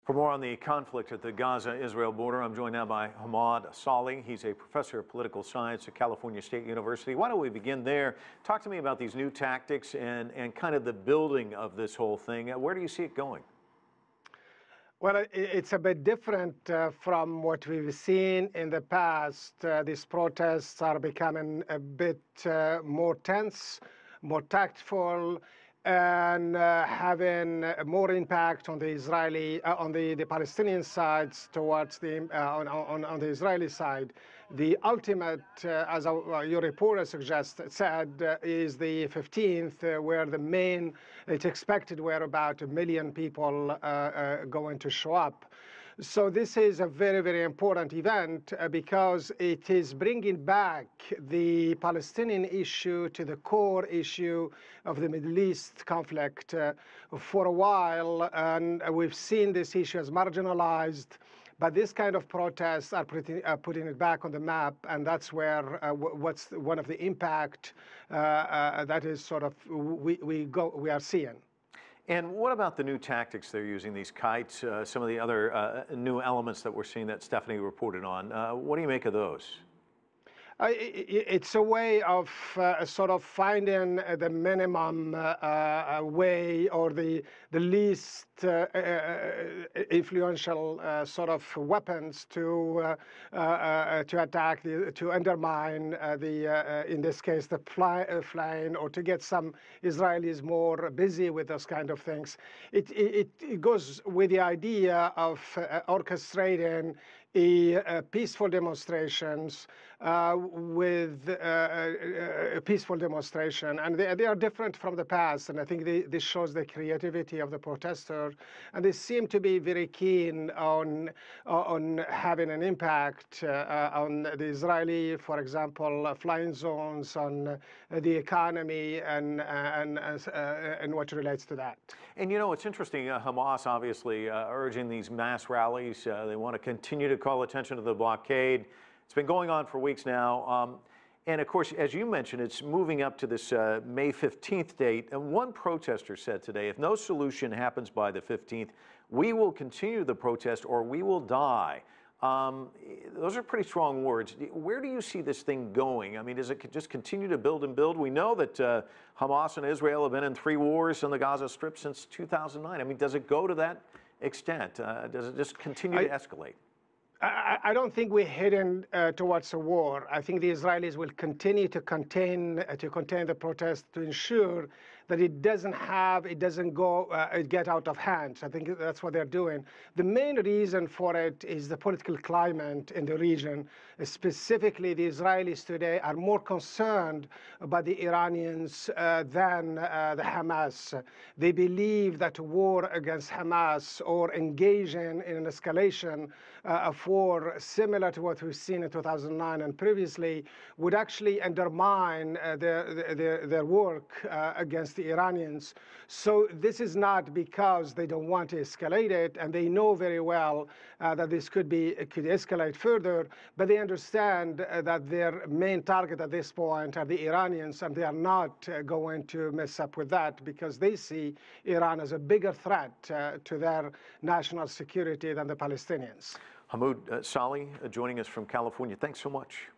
For more on the conflict at the Gaza-Israel border, I'm joined now by Hamoud Salhi. He's a professor of political science at California State University. Why don't we begin there? Talk to me about these new tactics and kind of the building of this whole thing. Where do you see it going? Well, it's a bit different from what we've seen in the past. These protests are becoming a bit more tense, more tactful, and having more impact on the the Palestinian sides towards on the Israeli side. The ultimate, as your reporter said, is the 15th, where it's expected where about 1 million people going to show up. So this is a very, very important event because it is bringing back the Palestinian issue to the core issue of the Middle East conflict for a while. And we've seen this issue as marginalized. But this kind of protests are putting it back on the map, and that's where what's one of the impact that is sort of we are seeing. And what about the new tactics they're using, these kites, some of the other new elements that we're seeing that Stephanie reported on? What do you make of those? It's a way of sort of finding the minimum way or the least influential sort of weapons to attack, to undermine in this case, the plane, or to get some Israelis more busy with those kind of things. It goes with the idea of orchestrating peaceful demonstrations with a peaceful demonstration, and they are different from the past, and I think this shows the creativity of the protesters, and they seem to be very keen on having an impact on the Israeli, for example, flying zones, on the economy, and what relates to that. And you know, it's interesting, Hamas obviously urging these mass rallies. They want to continue to call attention to the blockade. It's been going on for weeks now. And of course, as you mentioned, it's moving up to this May 15th date. And one protester said today, if no solution happens by the 15th, we will continue the protest or we will die. Those are pretty strong words. Where do you see this thing going? I mean, does it just continue to build and build? We know that Hamas and Israel have been in 3 wars on the Gaza Strip since 2009. I mean, does it go to that extent? Does it just continue to escalate? I don't think we're heading towards a war. I think the Israelis will continue to contain the protest to ensure that it doesn't get out of hand. I think that's what they're doing. The main reason for it is the political climate in the region. Specifically, the Israelis today are more concerned about the Iranians than the Hamas. They believe that a war against Hamas or engaging in an escalation of war similar to what we've seen in 2009 and previously would actually undermine their work against the Iranians. So this is not because they don't want to escalate it, and they know very well that this could escalate further, but they understand that their main target at this point are the Iranians, and they are not going to mess up with that because they see Iran as a bigger threat to their national security than the Palestinians. Hamoud Salhi joining us from California. Thanks so much.